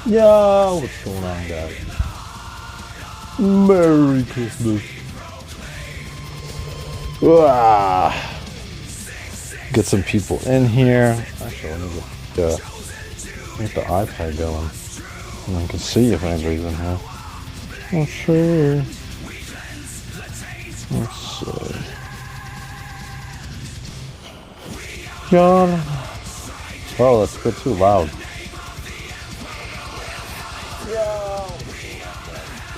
Yo, what's going on, guys? Merry Christmas. Get some people in here. Actually, let me get the iPad going. And I can see if anybody's in here. Oh, sure. Let's see. Oh, that's a bit too loud.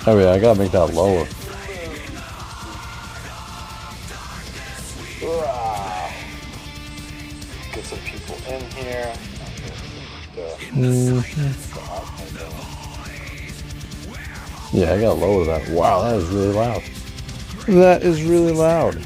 Oh yeah, I gotta make that lower. Get some people in here. Yeah, I gotta lower that. Wow, that is really loud. That is really loud.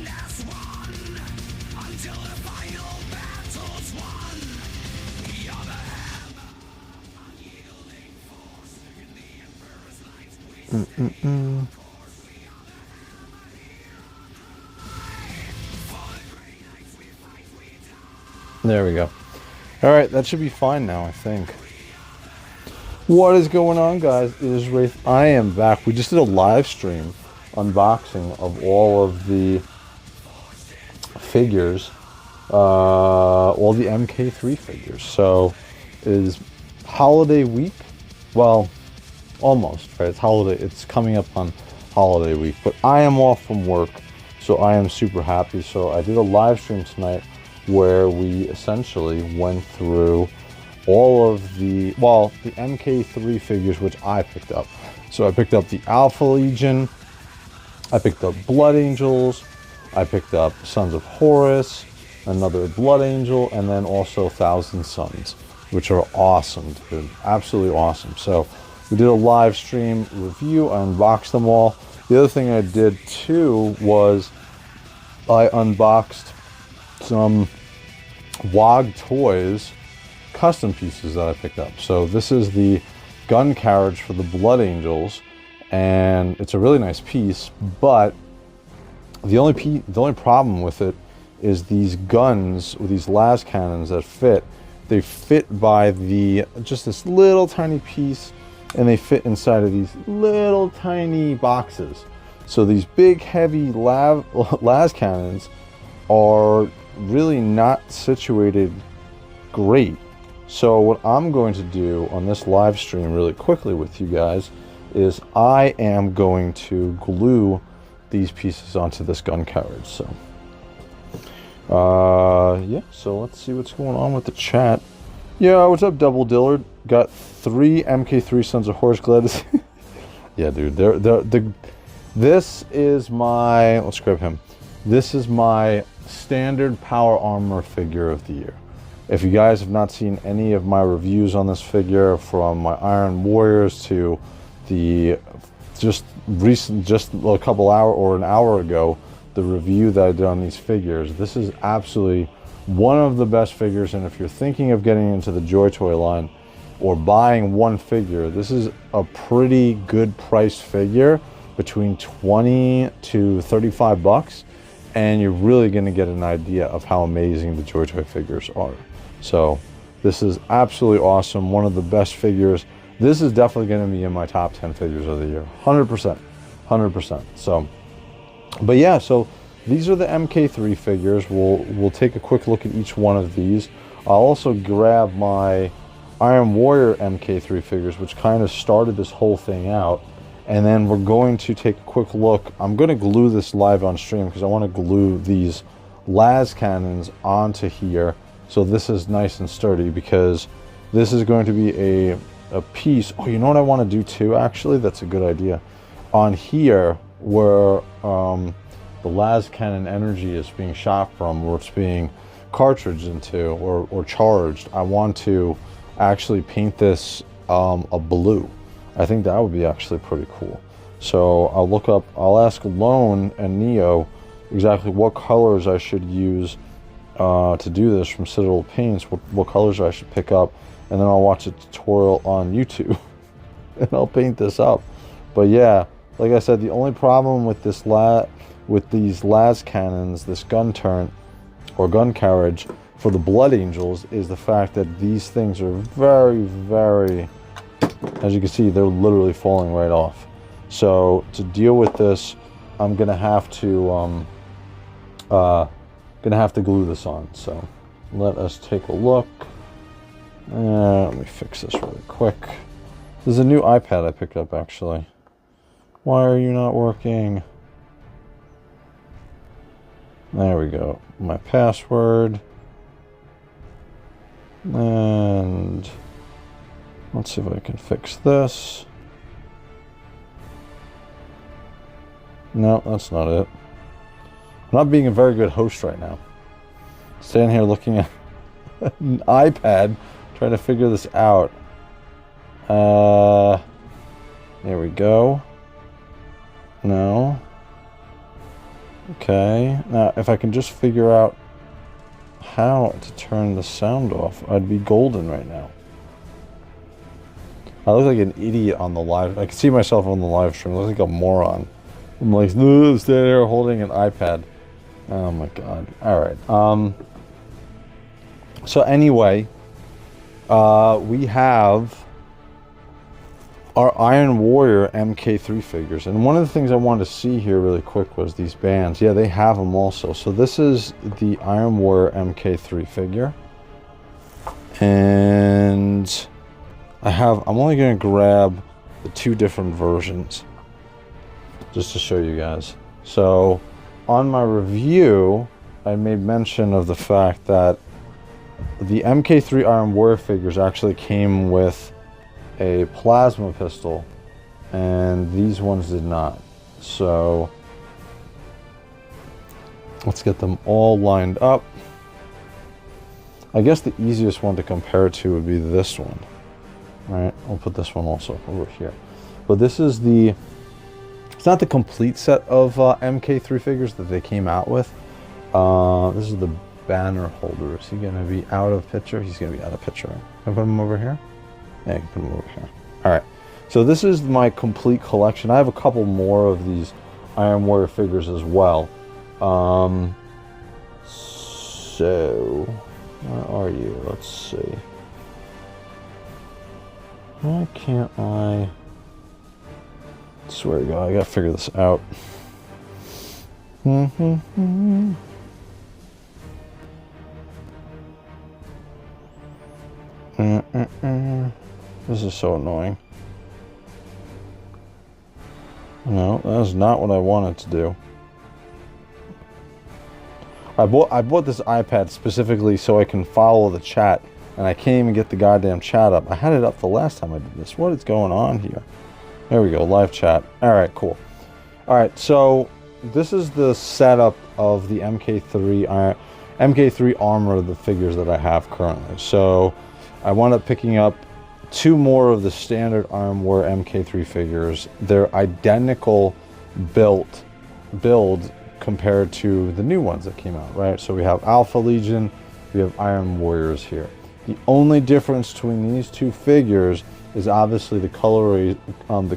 There we go. Alright, that should be fine now, I think. What is going on, guys? It is Wraith. I am back. We just did a live stream unboxing of all of the figures, all the MKIII figures. So it is holiday week. Well, almost, right? It's holiday. It's coming up on holiday week, but I am off from work, so I am super happy. So I did a live stream tonight where we essentially went through all of the MKIII figures, which I picked up. So I picked up the Alpha Legion, I picked up Blood Angels, I picked up Sons of Horus, another Blood Angel, and then also Thousand Suns, which are awesome, dude. Absolutely awesome. So we did a live stream review. I unboxed them all. The other thing I did too was I unboxed some WOG Toys custom pieces that I picked up. So this is the gun carriage for the Blood Angels, and it's a really nice piece, but the only problem with it is these guns with these las cannons that fit. They fit by just this little tiny piece, and they fit inside of these little tiny boxes. So these big heavy las cannons are really not situated great. So what I'm going to do on this live stream really quickly with you guys is I am going to glue these pieces onto this gun carriage. So yeah, so let's see what's going on with the chat. Yeah, what's up, Double Dillard? Got 3 MKIII Sons of Horus Gladius. Yeah, dude, this is my, let's grab him. This is my standard power armor figure of the year. If you guys have not seen any of my reviews on this figure, from my Iron Warriors to the just a couple hour or an hour ago, the review that I did on these figures, this is absolutely one of the best figures. And if you're thinking of getting into the JOYTOY line or buying one figure, this is a pretty good price figure, between 20 to 35 bucks. And you're really going to get an idea of how amazing the JOYTOY figures are. So this is absolutely awesome. One of the best figures. This is definitely going to be in my top 10 figures of the year. 100%. So, but yeah, so these are the MKIII figures. We'll take a quick look at each one of these. I'll also grab my Iron Warrior MKIII figures, which kind of started this whole thing out. And then we're going to take a quick look. I'm going to glue this live on stream because I want to glue these las cannons onto here, so this is nice and sturdy, because this is going to be a piece. Oh, you know what I want to do too, actually? That's a good idea. On here, where the las cannon energy is being shot from, or it's being cartridged into or charged, I want to actually paint this a blue. I think that would be actually pretty cool. So I'll ask Lone and Neo exactly what colors I should use to do this from Citadel Paints, what colors I should pick up, and then I'll watch a tutorial on YouTube and I'll paint this up. But yeah, like I said, the only problem with these las cannons, this gun turret or gun carriage for the Blood Angels, is the fact that these things are very, very As you can see, they're literally falling right off. So to deal with this, I'm gonna have to glue this on. So let us take a look. Let me fix this really quick. There's a new iPad I picked up, actually. Why are you not working? There we go. My password. And let's see if I can fix this. No, that's not it. I'm not being a very good host right now. Standing here looking at an iPad, trying to figure this out. There we go. No. Okay. Now, if I can just figure out how to turn the sound off, I'd be golden right now. I look like an idiot on the live. I can see myself on the live stream. I look like a moron. I'm like, standing there holding an iPad. Oh my god. Alright. So anyway, we have our Iron Warrior MK3 figures. And one of the things I wanted to see here really quick was these bands. Yeah, they have them also. So this is the Iron Warrior MK3 figure. And I'm only going to grab the 2 different versions just to show you guys. So on my review, I made mention of the fact that the MK3 Iron Warrior figures actually came with a plasma pistol, and these ones did not. So let's get them all lined up. I guess the easiest one to compare to would be this one. All right, I'll put this one also over here. But this is it's not the complete set of MK3 figures that they came out with. This is the banner holder. Is he gonna be out of picture? He's gonna be out of picture. Can I put him over here? Yeah, you can put them over here. Alright, so this is my complete collection. I have a couple more of these Iron Warrior figures as well. So, where are you? Let's see. Why can't I? Swear to God, I gotta figure this out. This is so annoying. No, that is not what I wanted to do. I bought this iPad specifically so I can follow the chat, and I can't even get the goddamn chat up. I had it up the last time I did this. What is going on here? There we go, live chat. Alright, cool. Alright, so this is the setup of the MK3 armor, the figures that I have currently. So I wound up picking up 2 more of the standard Iron Warrior MK3 figures. They're identical build compared to the new ones that came out, right? So we have Alpha Legion, we have Iron Warriors here. The only difference between these 2 figures is obviously the color on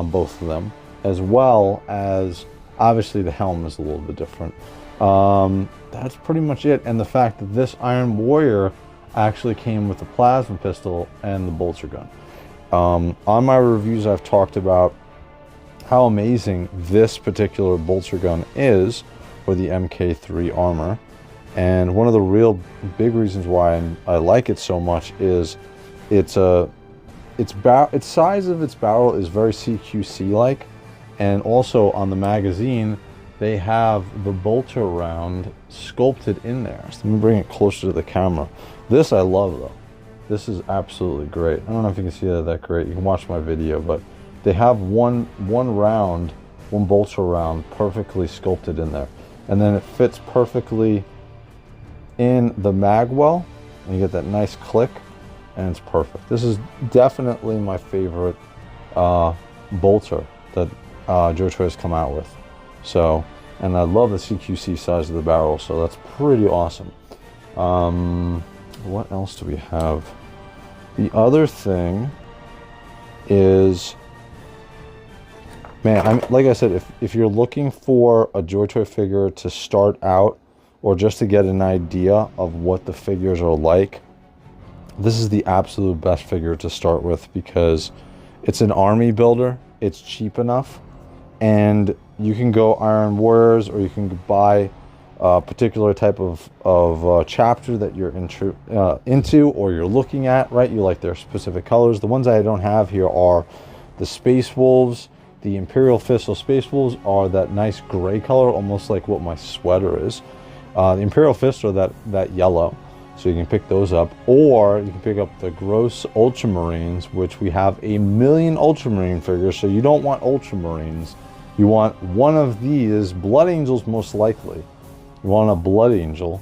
both of them, as well as obviously the helm is a little bit different. That's pretty much it. And the fact that this Iron Warrior actually came with the plasma pistol and the bolter gun. On my reviews, I've talked about how amazing this particular bolter gun is for the MK3 armor. And one of the real big reasons why I like it so much is its size of its barrel is very CQC-like, and also on the magazine they have the bolter round sculpted in there. So let me bring it closer to the camera. This I love though. This is absolutely great. I don't know if you can see that great. You can watch my video, but they have one bolter round perfectly sculpted in there, and then it fits perfectly in the mag well, and you get that nice click, and it's perfect. This is definitely my favorite bolter that JOYTOY has come out with. So, and I love the CQC size of the barrel, so that's pretty awesome. What else do we have? The other thing is, man, like I said, if you're looking for a JOYTOY figure to start out, or just to get an idea of what the figures are like, this is the absolute best figure to start with because it's an army builder. It's cheap enough, and you can go Iron Warriors, or you can buy a particular type of chapter that you're into or you're looking at, right? You like their specific colors. The ones I don't have here are the Space Wolves. The Imperial Fist Space Wolves are that nice gray color, almost like what my sweater is. The Imperial Fists are that yellow, so you can pick those up. Or you can pick up the Gross Ultramarines, which we have 1,000,000 Ultramarine figures, so you don't want Ultramarines. You want one of these, Blood Angels most likely. You want a Blood Angel.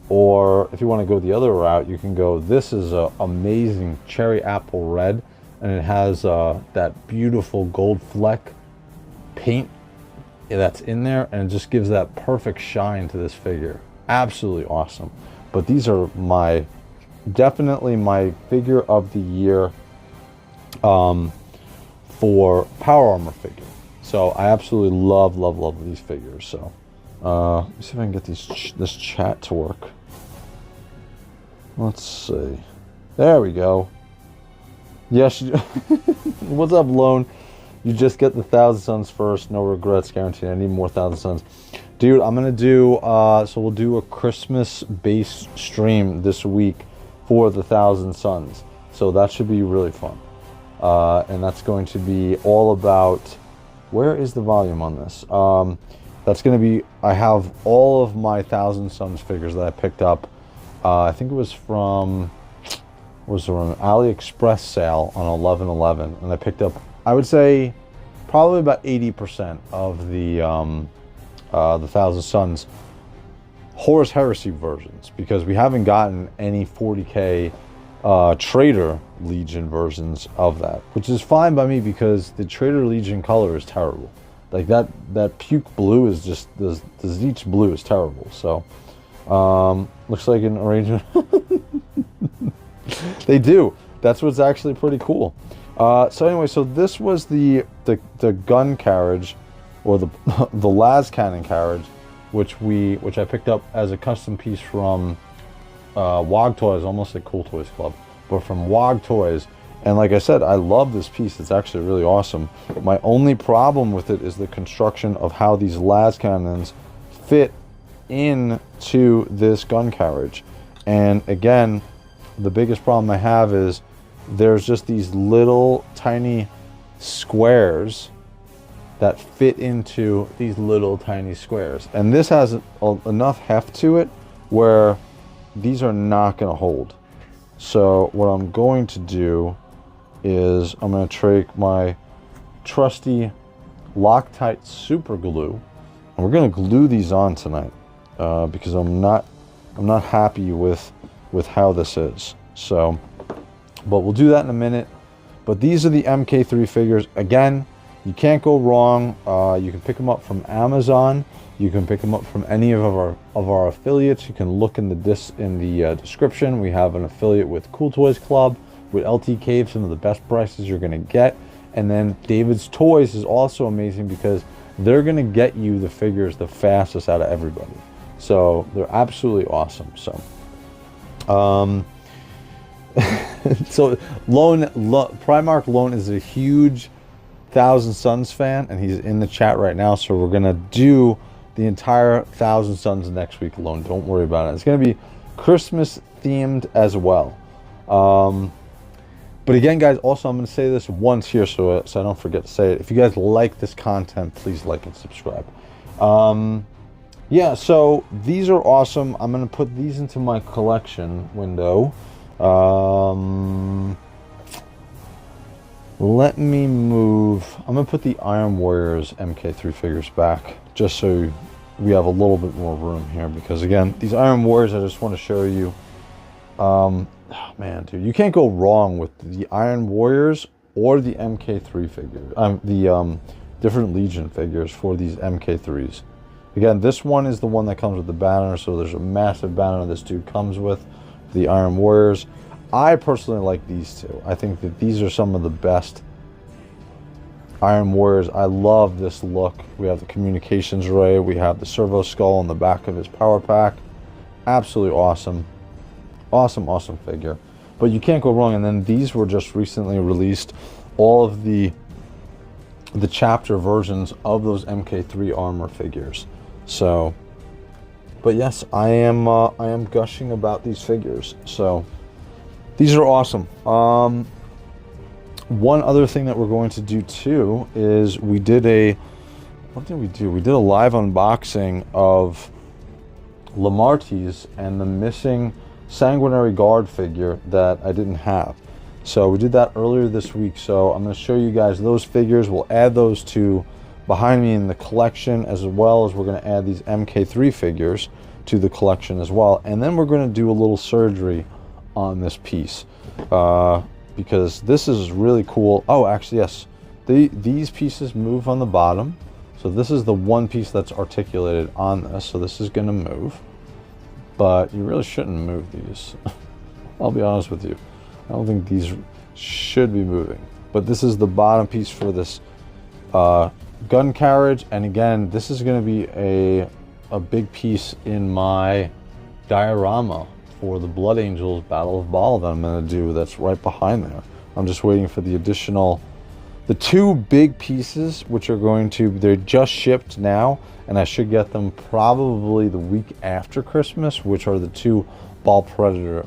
Or if you want to go the other route, you can go, this is an amazing Cherry Apple Red, and it has that beautiful gold fleck paint that's in there, and it just gives that perfect shine to this figure. Absolutely awesome. But these are definitely my figure of the year for power armor figure. So I absolutely love these figures. So let me see if I can get this chat to work. Let's see. There we go. Yes. What's up, Lone? You just get the 1,000 Suns first. No regrets guaranteed. I need more 1,000 Suns. Dude, I'm going to do, so we'll do a Christmas-based stream this week for the 1,000 Suns. So that should be really fun. And that's going to be all about, where is the volume on this? That's going to be, I have all of my 1,000 Suns figures that I picked up. I think it was from an AliExpress sale on 11/11, and I picked up, I would say, probably about 80% of the 1,000 Suns Horus Heresy versions, because we haven't gotten any 40K Trader Legion versions of that, which is fine by me because the Trader Legion color is terrible. Like that puke blue is just, the Zeech blue is terrible. So looks like an arrangement. They do. That's what's actually pretty cool. So anyway, so this was the gun carriage, or the las cannon carriage, which I picked up as a custom piece from Wog Toys, almost like CoolToysClub, but from Wog Toys. And like I said, I love this piece. It's actually really awesome. My only problem with it is the construction of how these las cannons fit into this gun carriage. And again, the biggest problem I have is there's just these little tiny squares that fit into these little tiny squares. And this has enough heft to it where these are not going to hold. So what I'm going to do is I'm going to take my trusty Loctite super glue, and we're going to glue these on tonight because I'm not happy with how this is. So, but we'll do that in a minute. But these are the MK3 figures. Again, you can't go wrong. You can pick them up from Amazon. You can pick them up from any of our affiliates. You can look in the description. We have an affiliate with CoolToysClub, with LT Cave, some of the best prices you're going to get. And then David's Toys is also amazing because they're going to get you the figures the fastest out of everybody. So they're absolutely awesome. So, so Primark Lone is a huge 1,000 Suns fan, and he's in the chat right now. So we're going to do the entire 1,000 Suns next week alone. Don't worry about it. It's going to be Christmas themed as well. But again, guys, also I'm going to say this once here so I don't forget to say it. If you guys like this content, please like and subscribe. Yeah, so these are awesome. I'm going to put these into my collection window. Let me move. I'm going to put the Iron Warriors MK3 figures back just so we have a little bit more room here, because again, these Iron Warriors, I just want to show you. Oh, man, dude, you can't go wrong with the Iron Warriors or the MK3 figures. The different Legion figures for these MK3s. Again, this one is the one that comes with the banner, so there's a massive banner this dude comes with, the Iron Warriors. I personally like these two. I think that these are some of the best Iron Warriors. I love this look. We have the communications array. We have the servo skull on the back of his power pack. Absolutely awesome. Awesome figure. but you can't go wrong. And then these were just recently released, all of the chapter versions of those MK3 armor figures. So, but yes, I am gushing about these figures. So these are awesome. One other thing that we're going to do too is we did a, what did we do? We did a live unboxing of Lamartie's and the missing Sanguinary Guard figure that I didn't have. So we did that earlier this week. So I'm going to show you guys those figures. We'll add those to behind me in the collection, as well as we're going to add these MK3 figures to the collection as well. And then we're going to do a little surgery on this piece. Because this is really cool. Oh, actually, yes. These pieces move on the bottom. So this is the one piece that's articulated on this. So this is going to move. But you really shouldn't move these. I'll be honest with you. I don't think these should be moving. But this is the bottom piece for this gun carriage. And again, this is going to be a big piece in my diorama for the Blood Angels Battle of Baal that I'm going to do. That's right behind there. I'm just waiting for the additional, the two big pieces, which are going to, they're just shipped now, and I should get them probably the week after Christmas, which are the two Baal Predator,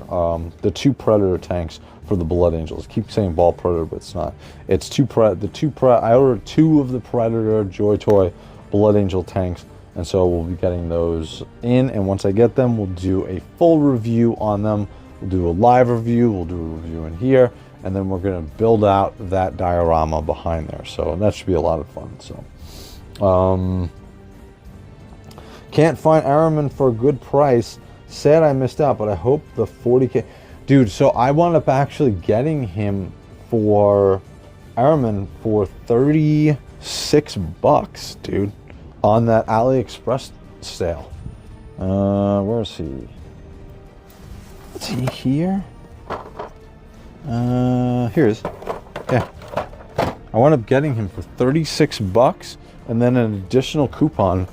the two Predator tanks for the Blood Angels. I keep saying Baal Predator, but it's not. It's I ordered two of the Predator JOYTOY Blood Angel tanks. And so we'll be getting those in, and once I get them, we'll do a full review on them. We'll do a live review, we'll do a review in here, and then we're gonna build out that diorama behind there. So that should be a lot of fun. So, can't find Araman for a good price. Sad I missed out, but I hope the 40K. Dude, so I wound up actually getting him for Araman for 36 bucks, dude. On that AliExpress sale. Where is he? Is he here? Here he is. Yeah. I wound up getting him for 36 bucks and then an additional coupon,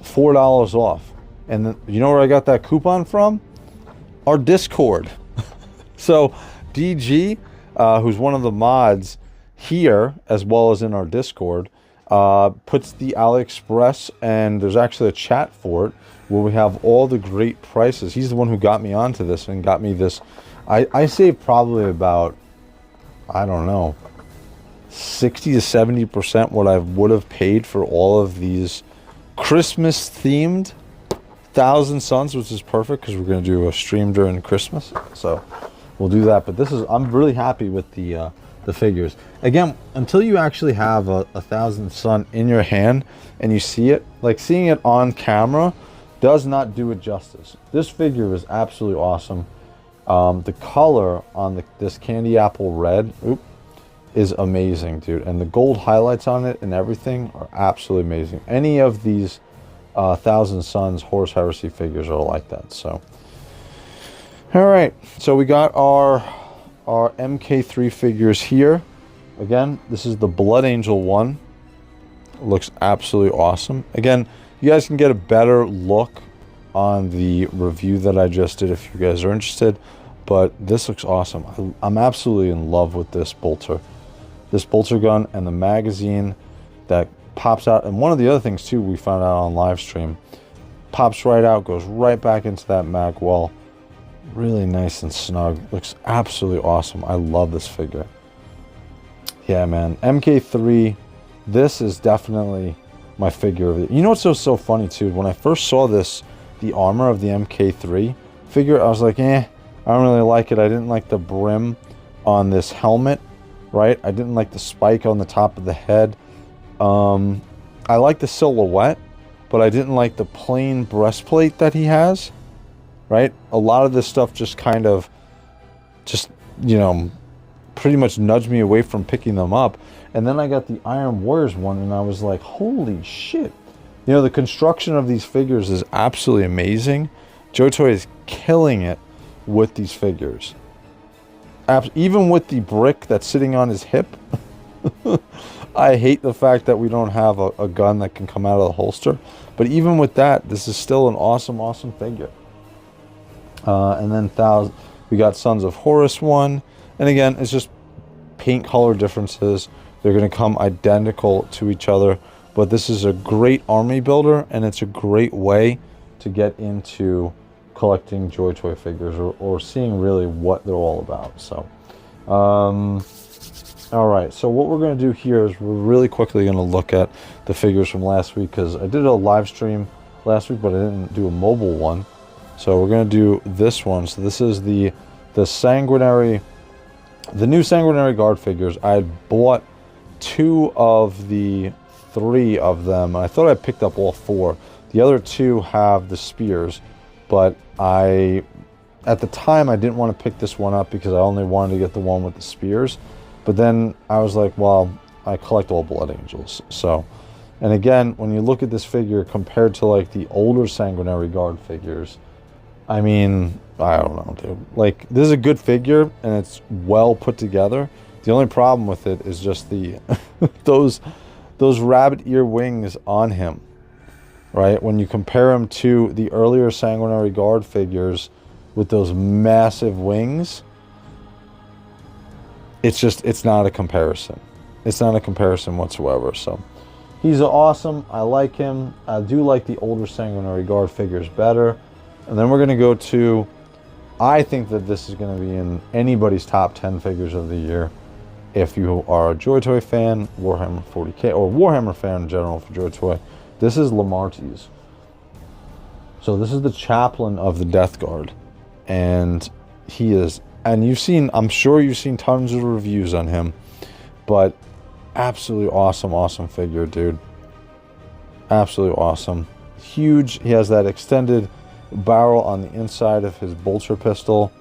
$4 off. And then, you know where I got that coupon from? Our Discord. So DG, who's one of the mods here, as well as in our Discord, puts the AliExpress, and there's actually a chat for it where we have all the great prices. He's the one who got me onto this and got me this. I saved probably about, I don't know, 60 to 70% what I would have paid for all of these Christmas themed Thousand Suns, which is perfect because we're going to do a stream during Christmas. So we'll do that. But this is, I'm really happy with the figures. Again, until you actually have a Thousand Sun in your hand and you see it, like seeing it on camera does not do it justice. This figure is absolutely awesome. The color on this candy apple red is amazing, dude, and the gold highlights on it and everything are absolutely amazing. Any of these Thousand Suns Horus Heresy figures are like that. So all right, so we got our MK3 figures here. Again, this is the Blood Angel one. It looks absolutely awesome. Again, you guys can get a better look on the review that I just did if you guys are interested, but this looks awesome. I'm absolutely in love with this bolter gun and the magazine that pops out. And one of the other things too we found out on live stream, pops right out, goes right back into that mag well. Really nice and snug. Looks absolutely awesome. I love this figure. Yeah, man. MK3, this is definitely my figure of it. You know what's so funny too? When I first saw this, the armor of the MK3 figure, I was like, I don't really like it. I didn't like the brim on this helmet, right? I didn't like the spike on the top of the head. I like the silhouette, but I didn't like the plain breastplate that he has. Right? A lot of this stuff just kind of, you know, pretty much nudged me away from picking them up. And then I got the Iron Warriors one, and I was like, holy shit. You know, the construction of these figures is absolutely amazing. JOYTOY is killing it with these figures. Even with the brick that's sitting on his hip. I hate the fact that we don't have a gun that can come out of the holster. But even with that, this is still an awesome, awesome figure. And then We got Sons of Horus one. And again, it's just paint color differences. They're going to come identical to each other. But this is a great army builder, and it's a great way to get into collecting JOYTOY figures, or seeing really what they're all about. So, all right. So what we're going to do here is we're really quickly going to look at the figures from last week, because I did a live stream last week, but I didn't do a mobile one. So we're going to do this one. So this is the Sanguinary, the new Sanguinary Guard figures. I had bought 2 of the 3 of them. I thought I picked up all 4. The other 2 have the spears, but at the time I didn't want to pick this one up because I only wanted to get the one with the spears. But then I was like, well, I collect all Blood Angels. So, and again, when you look at this figure compared to like the older Sanguinary Guard figures, I mean, I don't know, dude. Like, this is a good figure, and it's well put together. The only problem with it is just the those rabbit ear wings on him, right? When you compare him to the earlier Sanguinary Guard figures with those massive wings, it's not a comparison. It's not a comparison whatsoever. So, he's awesome. I like him. I do like the older Sanguinary Guard figures better. And then we're going to go to, I think that this is going to be in anybody's top 10 figures of the year. If you are a JOYTOY fan, Warhammer 40k, or Warhammer fan in general for JOYTOY, this is Lamartie's. So this is the chaplain of the Death Guard. And he is, and you've seen, I'm sure you've seen tons of reviews on him, but absolutely awesome figure, dude. Absolutely awesome. Huge. He has that extended barrel on the inside of his bolter pistol.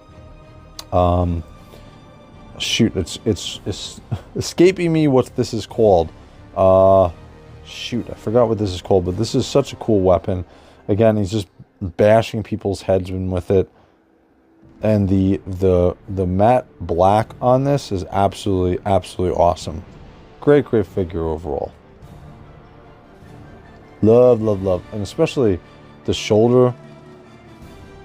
Shoot, it's escaping me what this is called. Shoot, I forgot what this is called, but this is such a cool weapon. Again, he's just bashing people's heads in with it. And the matte black on this is absolutely awesome. Great figure overall. Love. And especially the shoulder.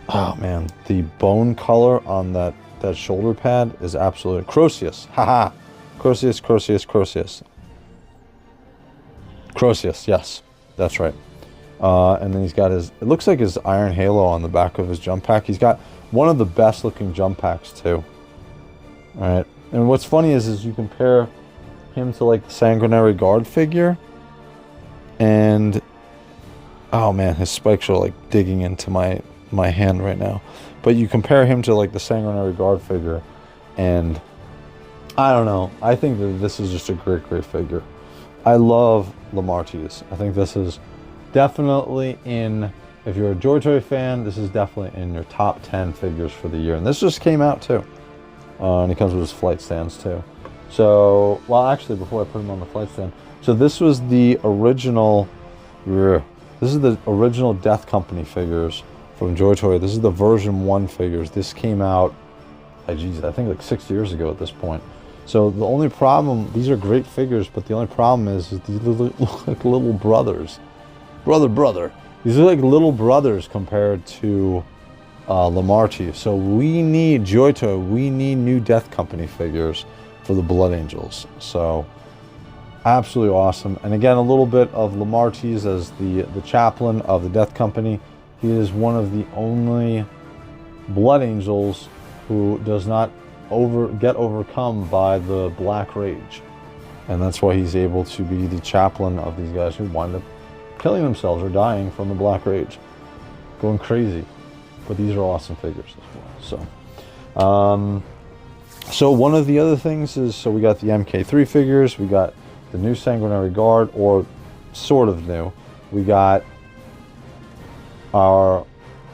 Oh man, the bone color on that shoulder pad is absolutely Croesus. Haha. Croesus. Croesus, yes. That's right. And then he's got his, it looks like his iron halo on the back of his jump pack. He's got one of the best looking jump packs too. Alright. And what's funny is you compare him to like the Sanguinary Guard figure, and oh man, his spikes are like digging into my hand right now. But you compare him to like the Sanguinary Guard figure, and I don't know. I think that this is just a great figure. I love Lamartie's. I think this is definitely in, if you're a JOYTOY fan, this is definitely in your top 10 figures for the year. And this just came out too. And it comes with his flight stands too. So, well, actually, before I put him on the flight stand, so this was the original, this is the original Death Company figures from JOYTOY. This is the version 1 figures. This came out, I think like 6 years ago at this point. So the only problem, these are great figures, but the only problem is these look like little brothers. Brother. These are like little brothers compared to Lamartie. So we need JOYTOY. We need new Death Company figures for the Blood Angels. So absolutely awesome. And again, a little bit of Lamartie's as the chaplain of the Death Company. He is one of the only Blood Angels who does not get overcome by the Black Rage. And that's why he's able to be the chaplain of these guys who wind up killing themselves or dying from the Black Rage. Going crazy. But these are awesome figures as well. So one of the other things is, so we got the MKIII figures, we got the new Sanguinary Guard, or sort of new. We got our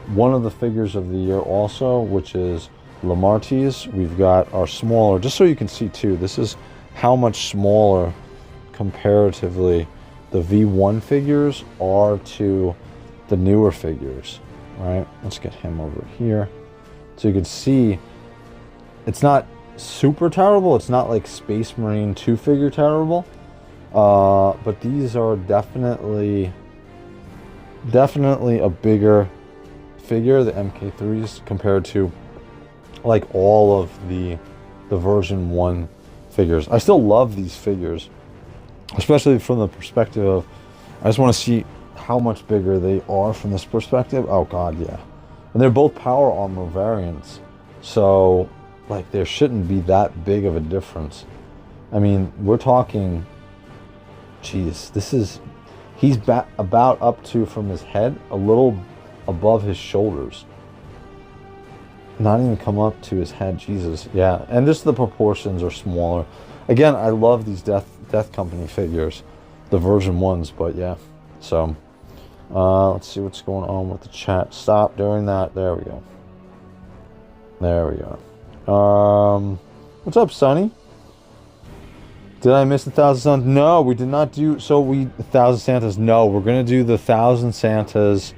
one of the figures of the year also, which is Lamartie's. We've got our smaller, just so you can see too, this is how much smaller comparatively the V1 figures are to the newer figures. Right, let's get him over here so you can see it's not super terrible. It's not like Space Marine 2 figure terrible, but these are definitely a bigger figure, the MK3s, compared to like all of the version 1 figures. I still love these figures, especially from the perspective of, I just want to see how much bigger they are from this perspective. Oh god, yeah. And they're both power armor variants, so like there shouldn't be that big of a difference. I mean, we're talking, geez, this is, he's about up to, from his head, a little above his shoulders. Not even come up to his head, Jesus. Yeah, and just the proportions are smaller. Again, I love these Death Company figures, the version 1s, but yeah. So, let's see what's going on with the chat. Stop doing that. There we go. There we go. What's up, Sonny? Did I miss the 1,000 Suns? No, we did not do, so 1,000 Santas. No, we're going to do the 1,000 Santas,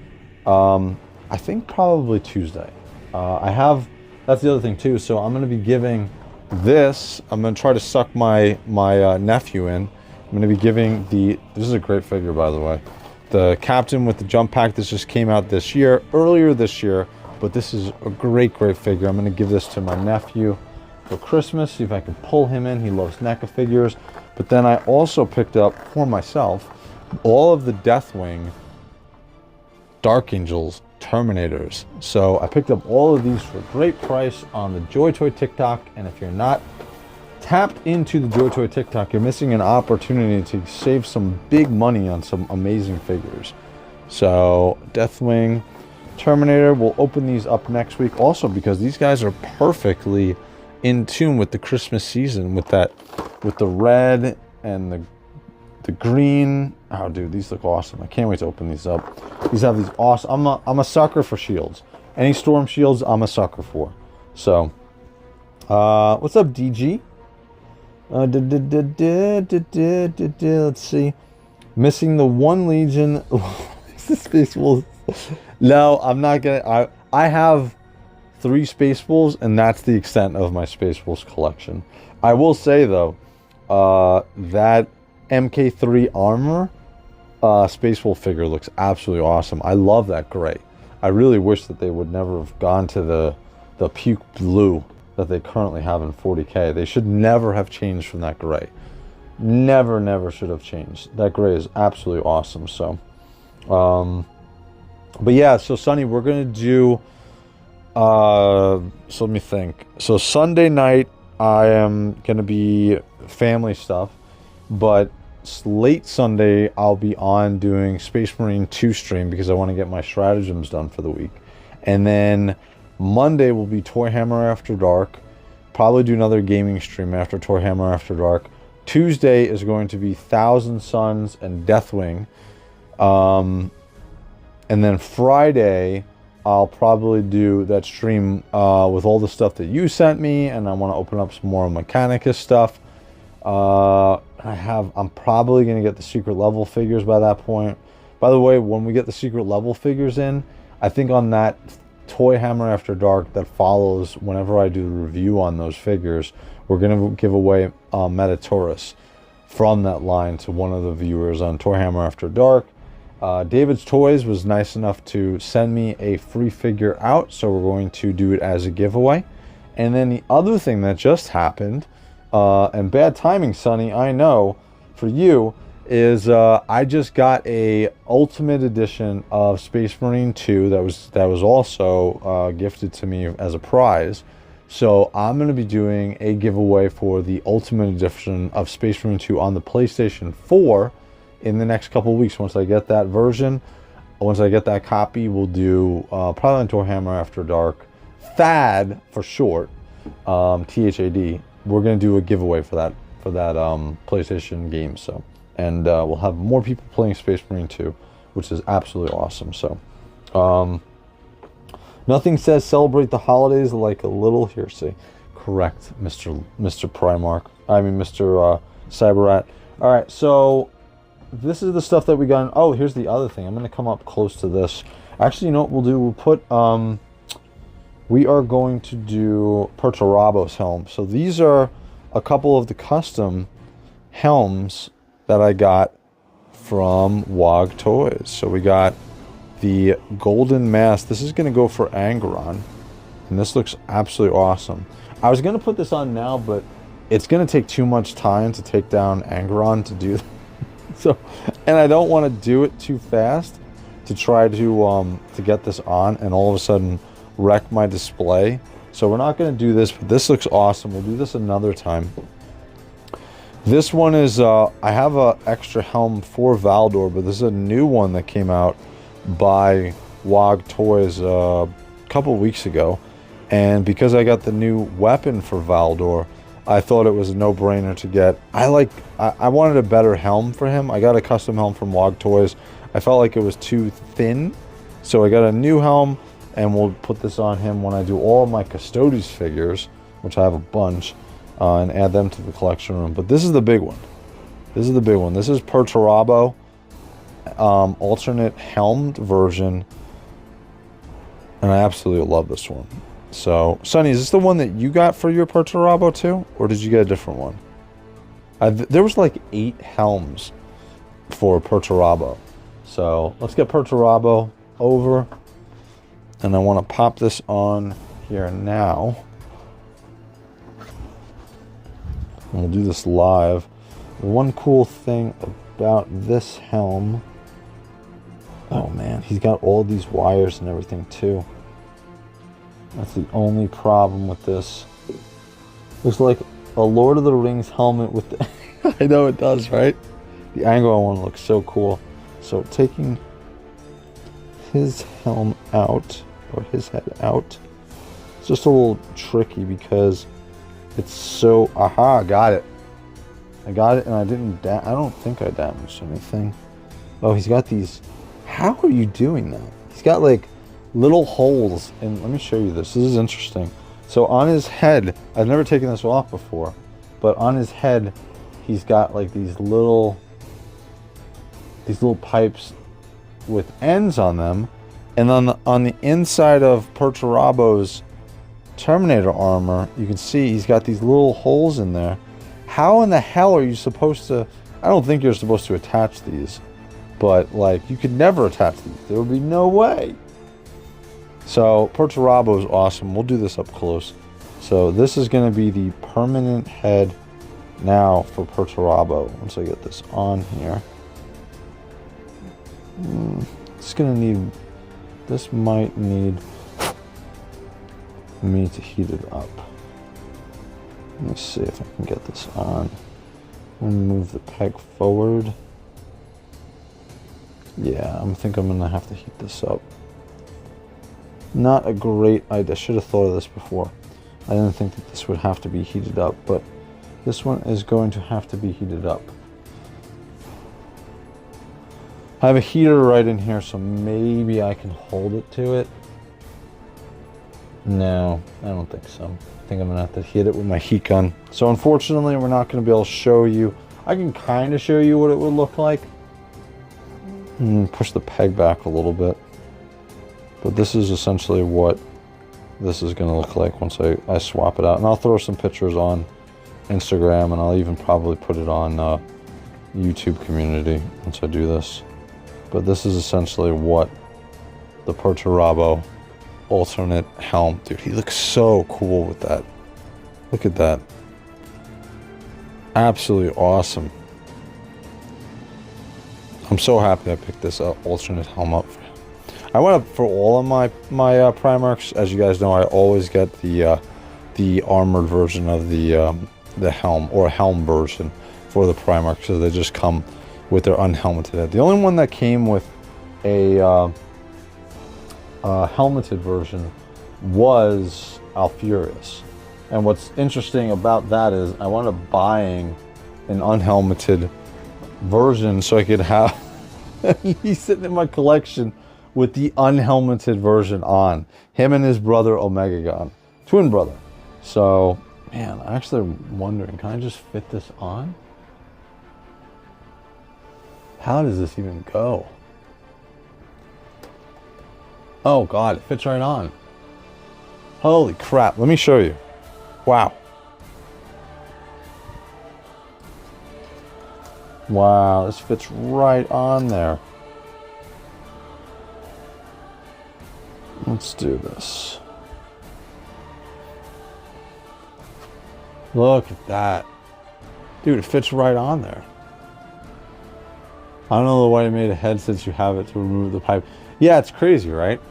I think probably Tuesday. That's the other thing too, so I'm going to be giving this, I'm going to try to suck my nephew in. I'm going to be giving this is a great figure, by the way. The Captain with the jump pack. This just came out earlier this year, but this is a great figure. I'm going to give this to my nephew for Christmas, see if I can pull him in. He loves NECA figures. But then I also picked up for myself all of the Deathwing Dark Angels Terminators. So I picked up all of these for a great price on the JOYTOY TikTok, and if you're not tapped into the JOYTOY TikTok, you're missing an opportunity to save some big money on some amazing figures. So Deathwing Terminator, we'll open these up next week also, because these guys are perfectly in tune with the Christmas season, with the red and the green. Oh dude, these look awesome. I can't wait to open these up. These have these awesome, I'm a sucker for shields. Any storm shields I'm a sucker for. So what's up, DG? Let's see. Missing the 1 Legion. Space Wolves. No, I'm not gonna. I have 3 Space Wolves, and that's the extent of my Space Wolves collection. I will say though, that MKIII armor Space Wolf figure looks absolutely awesome. I love that gray. I really wish that they would never have gone to the puke blue that they currently have in 40K. They should never have changed from that gray. Never should have changed. That gray is absolutely awesome. So, but yeah, so Sonny, we're gonna do. So let me think. So Sunday night, I am gonna be family stuff, but late Sunday I'll be on doing Space Marine 2 stream because I want to get my stratagems done for the week, and then Monday will be Toy Hammer After Dark. Probably do another gaming stream after Toy Hammer After Dark. Tuesday is going to be 1,000 Suns and Deathwing. And then Friday, I'll probably do that stream with all the stuff that you sent me, and I want to open up some more Mechanicus stuff. I'm probably going to get the secret level figures by that point. By the way, when we get the secret level figures in, I think on that Toy Hammer After Dark that follows, whenever I do the review on those figures, we're going to give away Metataurus from that line to one of the viewers on Toy Hammer After Dark. David's Toys was nice enough to send me a free figure out, so we're going to do it as a giveaway. And then the other thing that just happened, and bad timing, Sonny, I know, for you, is I just got a Ultimate Edition of Space Marine 2 that was also gifted to me as a prize. So I'm going to be doing a giveaway for the Ultimate Edition of Space Marine 2 on the PlayStation 4 in the next couple of weeks. Once I get that version, once I get that copy, we'll do probably on Toy Hammer After Dark, THAD for short, THAD. We're going to do a giveaway for that PlayStation game. So, and we'll have more people playing Space Marine 2, which is absolutely awesome. So, nothing says celebrate the holidays like a little hearsay. Correct, Mr. Primark. I mean, Mr. Cyberrat. All right, so this is the stuff that we got. Oh, here's the other thing. I'm going to come up close to this. Actually, you know what we'll do? We'll put, we are going to do Perturabos helm. So these are a couple of the custom helms that I got from WOG Toys. So we got the Golden Mask. This is going to go for Angeron. And this looks absolutely awesome. I was going to put this on now, but it's going to take too much time to take down Angron to do that. So, and I don't want to do it too fast to try to get this on and all of a sudden wreck my display. So we're not going to do this, but this looks awesome. We'll do this another time. This one is, I have an extra helm for Valdor, but this is a new one that came out by WOG Toys a couple weeks ago. And because I got the new weapon for Valdor, I thought it was a no-brainer to get. I wanted a better helm for him. I got a custom helm from WOG Toys. I felt like it was too thin, so I got a new helm, and we'll put this on him when I do all of my Custodes figures, which I have a bunch, and add them to the collection room. But this is the big one. This is the big one. This is Perturabo, alternate helmed version, and I absolutely love this one. So, Sonny, is this the one that you got for your Perturabo too? Or did you get a different one? There was like 8 helms for Perturabo. So, let's get Perturabo over. And I want to pop this on here now. And we'll do this live. One cool thing about this helm... Oh man, he's got all these wires and everything too. That's the only problem with this. Looks like a Lord of the Rings helmet with the... I know it does, right? The angle one looks so cool. So taking his helm out, or his head out, it's just a little tricky because it's so... Aha, got it. I got it and I didn't... I don't think I damaged anything. Oh, he's got these... How are you doing that? He's got like little holes, and let me show you this. This is interesting. So on his head, I've never taken this off before, but on his head he's got like these little pipes with ends on them, and on the inside of Perturabo's Terminator armor, you can see he's got these little holes in there. How in the hell are you supposed to... I don't think you're supposed to attach these, but like you could never attach these. There would be no way. So Perturabo is awesome. We'll do this up close. So this is going to be the permanent head now for Perturabo. Once I get this on here, it's going to need... This might need me to heat it up. Let me see if I can get this on. I'm going to move the peg forward. Yeah, I think I'm going to have to heat this up. Not a great idea. I should have thought of this before. I didn't think that this would have to be heated up, but this one is going to have to be heated up. I have a heater right in here, so maybe I can hold it to it. No, I don't think so. I think I'm going to have to hit it with my heat gun. So unfortunately, we're not going to be able to show you. I can kind of show you what it would look like. Push the peg back a little bit. But this is essentially what this is going to look like once I swap it out. And I'll throw some pictures on Instagram, and I'll even probably put it on YouTube community once I do this. But this is essentially what the Perturabo alternate helm... Dude, he looks so cool with that. Look at that. Absolutely awesome. I'm so happy I picked this alternate helm up. I went up for all of my Primarchs. As you guys know, I always get the armored version of the helm, or helm version for the Primarchs, so they just come with their unhelmeted head. The only one that came with a helmeted version was Alfurious. And what's interesting about that is I wound up buying an unhelmeted version so I could have... He's sitting in my collection with the unhelmeted version on. Him and his brother Omegagon. Twin brother. So, man, I'm actually wondering, can I just fit this on? How does this even go? Oh god, it fits right on. Holy crap, let me show you. Wow. Wow, this fits right on there. Let's do this. Look at that. Dude, it fits right on there. I don't know why you made a head since you have it to remove the pipe. Yeah, it's crazy, right?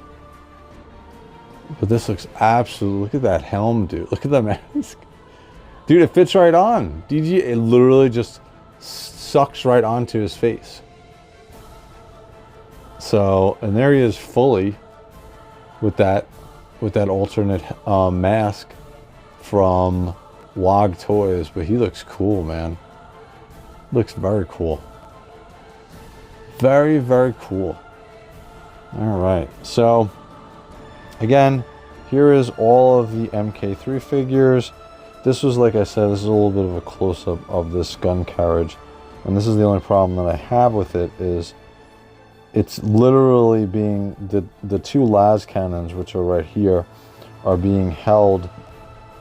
But this looks absolutely... Look at that helm, dude. Look at that mask. Dude, it fits right on. DG, it literally just sucks right onto his face. So, and there he is fully with that alternate mask from Wog Toys. But he looks cool, man. Looks very cool. Very, very cool. All right. So, again, here is all of the MK3 figures. This was, like I said, this is a little bit of a close-up of this gun carriage. And this is the only problem that I have with it is it's literally being, the two las cannons, which are right here, are being held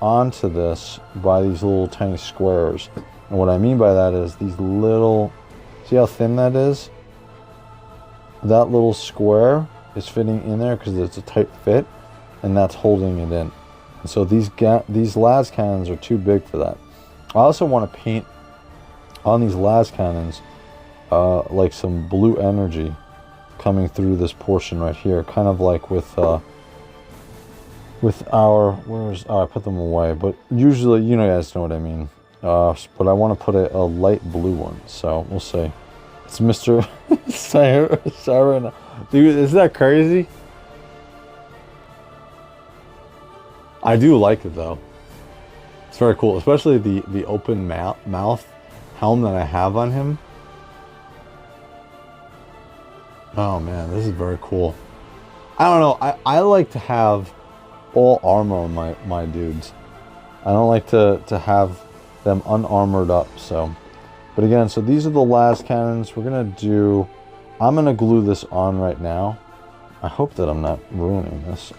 onto this by these little tiny squares. And what I mean by that is these little, see how thin that is? That little square is fitting in there because it's a tight fit, and that's holding it in. And so these las cannons are too big for that. I also want to paint on these las cannons like some blue energy coming through this portion right here, kind of like with our, I put them away, but usually, you guys know what I mean. But I want to put a light blue one, so we'll see. It's Mr. Siren. Dude, isn't that crazy? I do like it though. It's very cool, especially the open mouth helm that I have on him. Oh man, this is very cool. I don't know, I like to have all armor on my dudes. I don't like to have them unarmored up, so. But again, so these are the las cannons. I'm gonna glue this on right now. I hope that I'm not ruining this.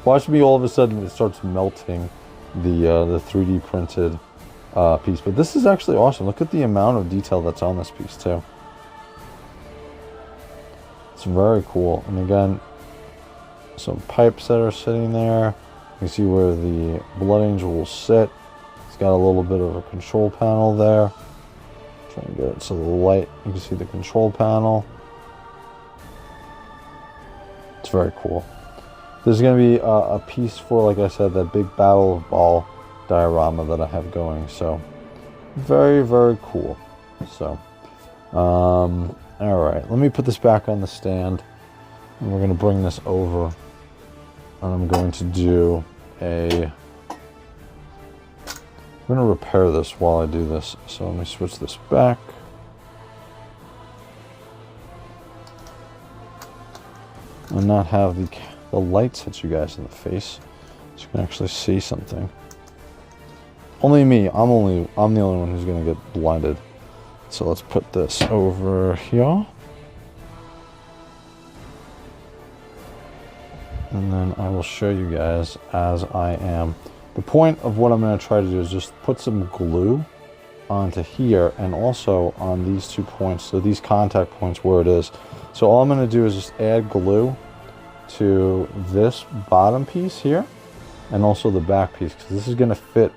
Watch me all of a sudden it starts melting the 3D printed piece. But this is actually awesome. Look at the amount of detail that's on this piece too. It's very cool. And again, some pipes that are sitting there. You can see where the Blood Angel will sit. It's got a little bit of a control panel there. Try and get it so the light, you can see the control panel. It's very cool. There's going to be a piece for, like I said, that big Battle of Baal diorama that I have going. So, very, very cool. So, alright, let me put this back on the stand. And we're going to bring this over. And I'm going to do I'm going to repair this while I do this. So let me switch this back. And not have the lights hit you guys in the face. So you can actually see something. Only me. I'm the only one who's going to get blinded. So let's put this over here. And then I will show you guys as I am. The point of what I'm going to try to do is just put some glue onto here and also on these 2 points, so these contact points where it is. So all I'm going to do is just add glue to this bottom piece here and also the back piece, because this is going to fit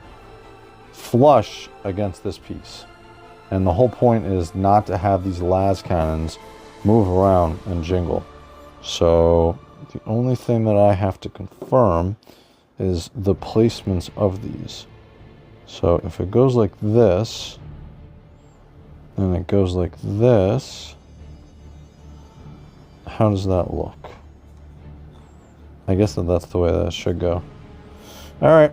flush against this piece. And the whole point is not to have these las cannons move around and jingle. So the only thing that I have to confirm is the placements of these. So if it goes like this, and it goes like this, how does that look? I guess that's the way that should go. Alright,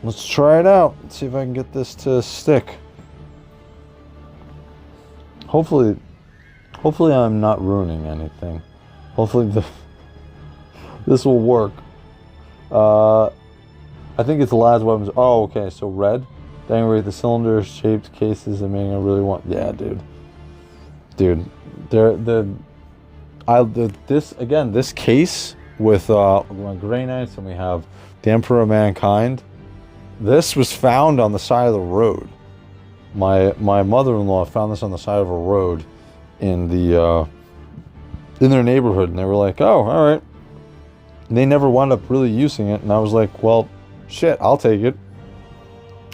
let's try it out. Let's see if I can get this to stick. Hopefully I'm not ruining anything. Hopefully this will work. I think it's las weapons. Oh, okay, so red. Dangly the cylinder shaped cases. I mean, I really want. Yeah, dude. This case with my Grey Knights, and we have the Emperor of Mankind. This was found on the side of the road. My mother-in-law found this on the side of a road in their neighborhood, and they were like, "Oh, all right." And they never wound up really using it, and I was like, "Well, shit, I'll take it."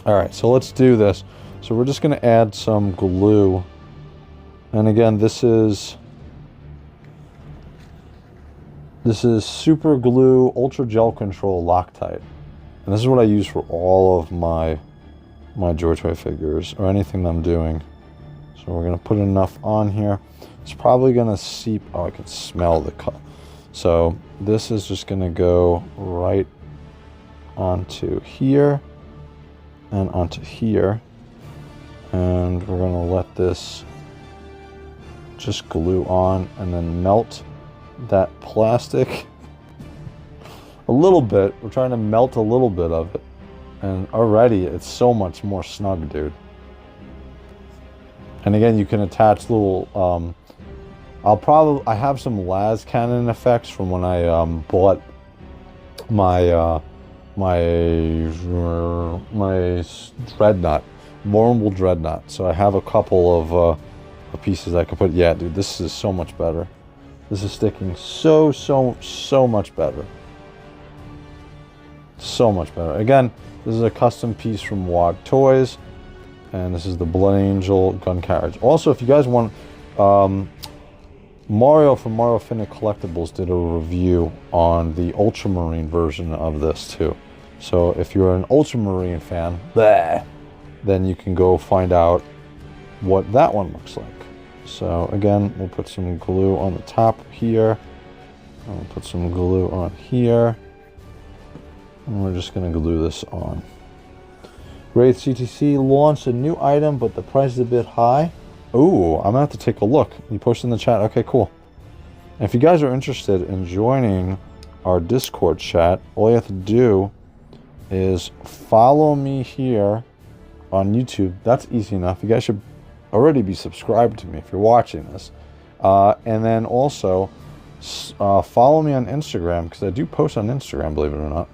Alright, so let's do this. So we're just going to add some glue. And again, this is Super Glue Ultra Gel Control Loctite. And this is what I use for all of my JOYTOY figures, or anything that I'm doing. So we're going to put enough on here. It's probably going to seep. Oh, I can smell the cut. So this is just going to go right onto here and onto here. And we're going to let this just glue on and then melt that plastic a little bit. We're trying to melt a little bit of it. And already it's so much more snug, dude. And again, you can attach little, I have some las cannon effects from when I bought my dreadnought, vulnerable dreadnought. So I have a couple of pieces I can put. Yeah, dude, this is so much better. This is sticking so much better. So much better. Again, this is a custom piece from WOG Toys, and this is the Blood Angel gun carriage. Also, if you guys want, Mario from MKIII Collectibles did a review on the Ultramarine version of this too. So if you're an Ultramarine fan, then you can go find out what that one looks like. So again, we'll put some glue on the top here. And we'll put some glue on here. And we're just going to glue this on. Wraith CTC launched a new item, but the price is a bit high. Ooh, I'm going to have to take a look. You posted in the chat. Okay, cool. And if you guys are interested in joining our Discord chat, all you have to do is follow me here on YouTube. That's easy enough. You guys should already be subscribed to me if you're watching this. And then also follow me on Instagram, because I do post on Instagram, believe it or not.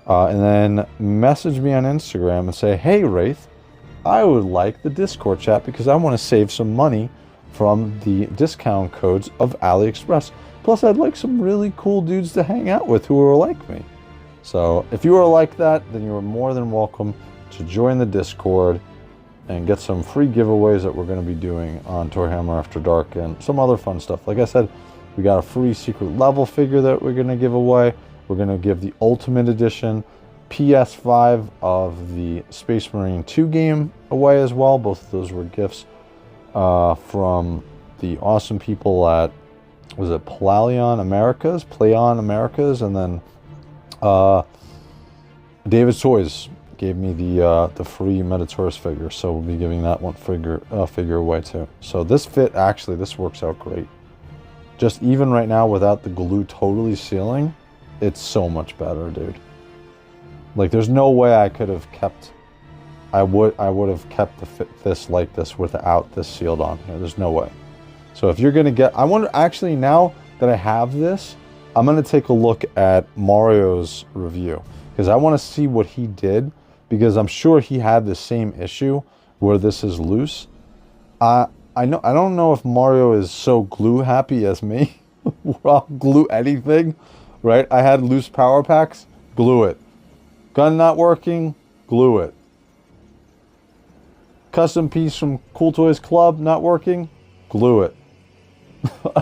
And then message me on Instagram and say, hey, Wraith, I would like the Discord chat because I want to save some money from the discount codes of AliExpress. Plus, I'd like some really cool dudes to hang out with who are like me. So if you are like that, then you are more than welcome to join the Discord and get some free giveaways that we're going to be doing on Toy Hammer After Dark and some other fun stuff. Like I said, we got a free secret level figure that we're going to give away. We're going to give the Ultimate Edition PS5 of the Space Marine 2 game away as well. Both of those were gifts from the awesome people at, was it Playon Americas, and then David's Toys gave me the free Metasaurus figure, so we'll be giving that one figure away too. So this fit, actually, this works out great. Just even right now without the glue totally sealing, it's so much better, dude. Like, there's no way I could have kept, I would have kept this like this without this sealed on here. There's no way. So if you're gonna get, I wonder, actually, now that I have this, I'm gonna take a look at Mario's review, because I want to see what he did, because I'm sure he had the same issue where this is loose. I don't know if Mario is so glue happy as me. I'll glue anything, right? I had loose power packs, glue it. Gun not working, glue it. Custom piece from CoolToysClub not working, glue it.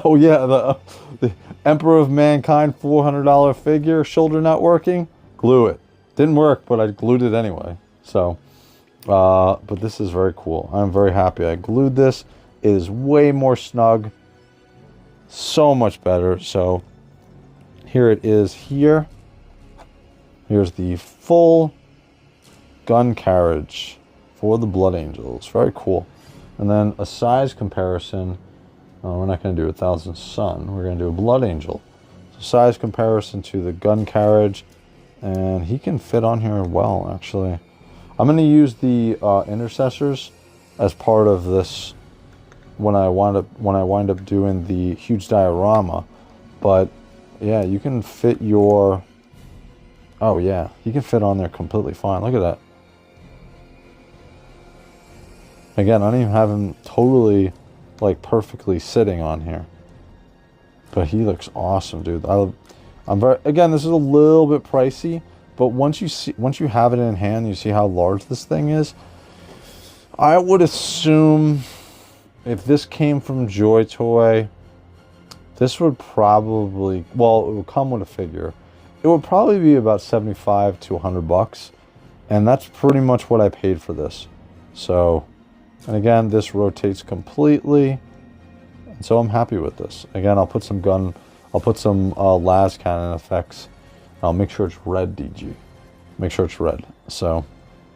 Oh yeah, the Emperor of Mankind $400 figure, shoulder not working, glue it. Didn't work, but I glued it anyway. So, but this is very cool. I'm very happy I glued this. It is way more snug. So much better. So, here it is here. Here's the full gun carriage for the Blood Angels. Very cool. And then a size comparison. We're not going to do 1,000 Sun. We're going to do a Blood Angel. So size comparison to the gun carriage. And he can fit on here well, actually. I'm going to use the intercessors as part of this when I wind up doing the huge diorama. But yeah, you can fit your, oh yeah, you can fit on there completely fine. Look at that. Again, I don't even have him totally like perfectly sitting on here, but he looks awesome, dude. I'm very, again, this is a little bit pricey, But once you have it in hand, you see how large this thing is. I would assume if this came from JOYTOY, this would probably, well, it would come with a figure. It would probably be about 75 to 100 bucks. And that's pretty much what I paid for this. So, and again, this rotates completely. And so I'm happy with this. Again, I'll put some las cannon effects. I'll make sure it's red, DG. Make sure it's red. So,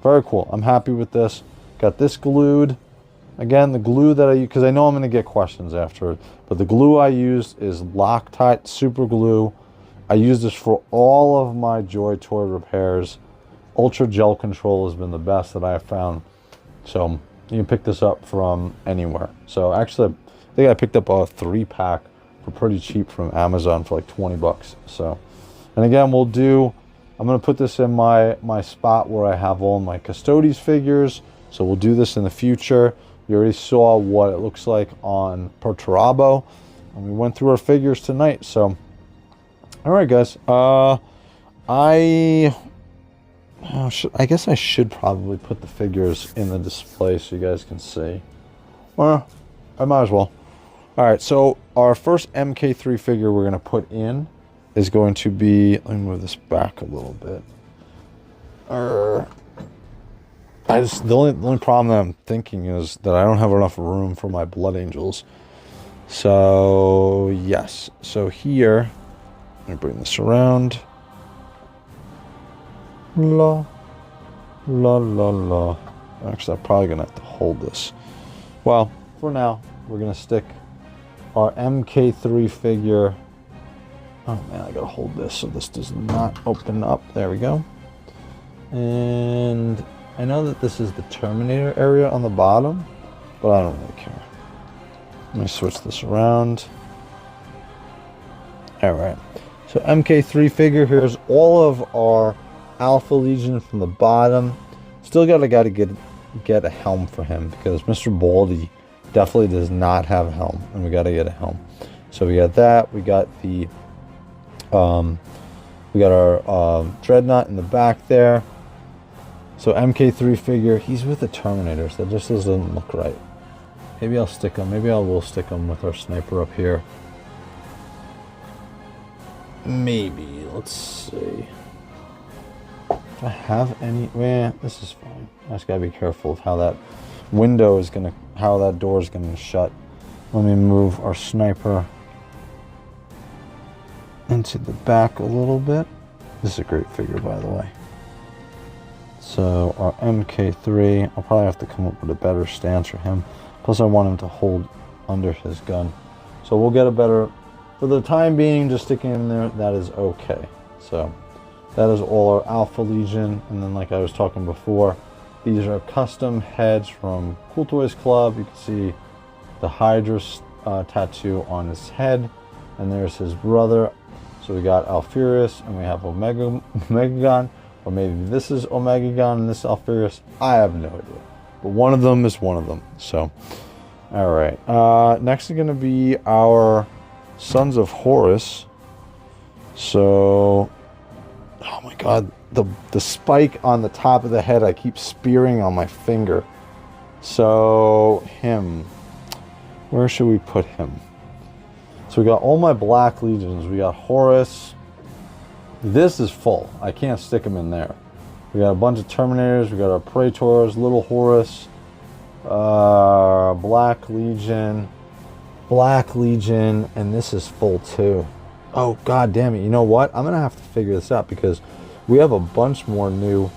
very cool. I'm happy with this. Got this glued. Again, the glue that I use, because I know I'm going to get questions after it, but the glue I used is Loctite super glue. I use this for all of my JOYTOY repairs. Ultra Gel Control has been the best that I've found. So you can pick this up from anywhere. So actually, I think I picked up a 3-pack for pretty cheap from Amazon for like 20 bucks. So, and again, I'm going to put this in my spot where I have all my Custodes figures. So we'll do this in the future. You already saw what it looks like on Perturabo. And we went through our figures tonight. So, all right, guys. I guess I should probably put the figures in the display so you guys can see. Well, I might as well. All right, so our first MK3 figure we're going to put in is going to be, let me move this back a little bit. The only problem that I'm thinking is that I don't have enough room for my Blood Angels. So, yes. So here, let me bring this around. La, la, la, la. Actually, I'm probably going to have to hold this. Well, for now, we're going to stick our MK3 figure. Oh, man, I got to hold this so this does not open up. There we go. And I know that this is the Terminator area on the bottom, but I don't really care. Let me switch this around. All right. So MK3 figure, here's all of our Alpha Legion from the bottom. Still gotta get a helm for him because Mr. Baldy definitely does not have a helm, and we gotta get a helm. So we got that. We got the we got our Dreadnought in the back there. So MK3 figure, he's with the Terminators. That just doesn't look right. Maybe I'll stick him. Maybe I will stick him with our sniper up here. Maybe. Let's see. If I have any, this is fine. I just gotta be careful of how that window is gonna, how that door is gonna shut. Let me move our sniper into the back a little bit. This is a great figure, by the way. So our MK3, I'll probably have to come up with a better stance for him. Plus I want him to hold under his gun. So we'll get a better, for the time being, just sticking in there, that is okay. So that is all our Alpha Legion. And then like I was talking before, these are custom heads from CoolToysClub. You can see the Hydra tattoo on his head. And there's his brother. So we got Alfurius and we have Omegagon. Or maybe this is Omegagon and this is Alfurius. I have no idea. But one of them is one of them. So, alright. Next is going to be our Sons of Horus. So, oh my god. The spike on the top of the head, I keep spearing on my finger. So, him. Where should we put him? So we got all my Black Legions. We got Horus. This is full. I can't stick him in there. We got a bunch of Terminators. We got our Praetors, Little Horus, Black Legion, and this is full too. Oh, god damn it. You know what? I'm going to have to figure this out because we have a bunch more new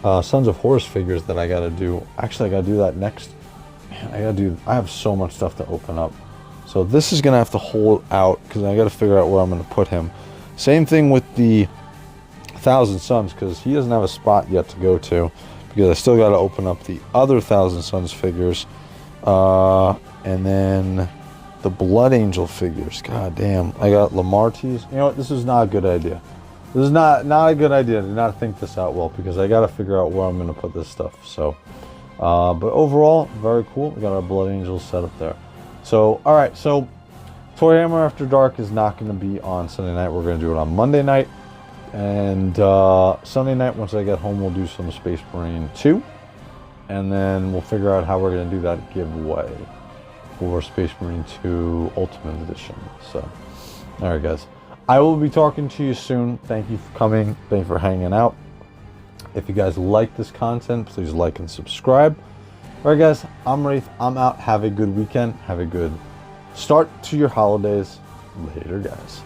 Sons of Horus figures that I got to do. Actually, I got to do that next. Man, I have so much stuff to open up. So this is going to have to hold out because I got to figure out where I'm going to put him. Same thing with the 1,000 Suns because he doesn't have a spot yet to go to because I still got to open up the other 1,000 Suns figures. And then the Blood Angel figures. God damn. I got Lamarties. You know what? This is not a good idea. This is not a good idea. I did not think this out well because I got to figure out where I'm going to put this stuff. So, but overall, very cool. We got our Blood Angels set up there. So, alright, so Toy Hammer After Dark is not going to be on Sunday night. We're going to do it on Monday night. And Sunday night, once I get home, we'll do some Space Marine 2. And then we'll figure out how we're going to do that giveaway for Space Marine 2 Ultimate Edition. So, alright guys. I will be talking to you soon. Thank you for coming. Thank you for hanging out. If you guys like this content, please like and subscribe. Alright guys, I'm Wraith. I'm out. Have a good weekend. Have a good start to your holidays. Later guys.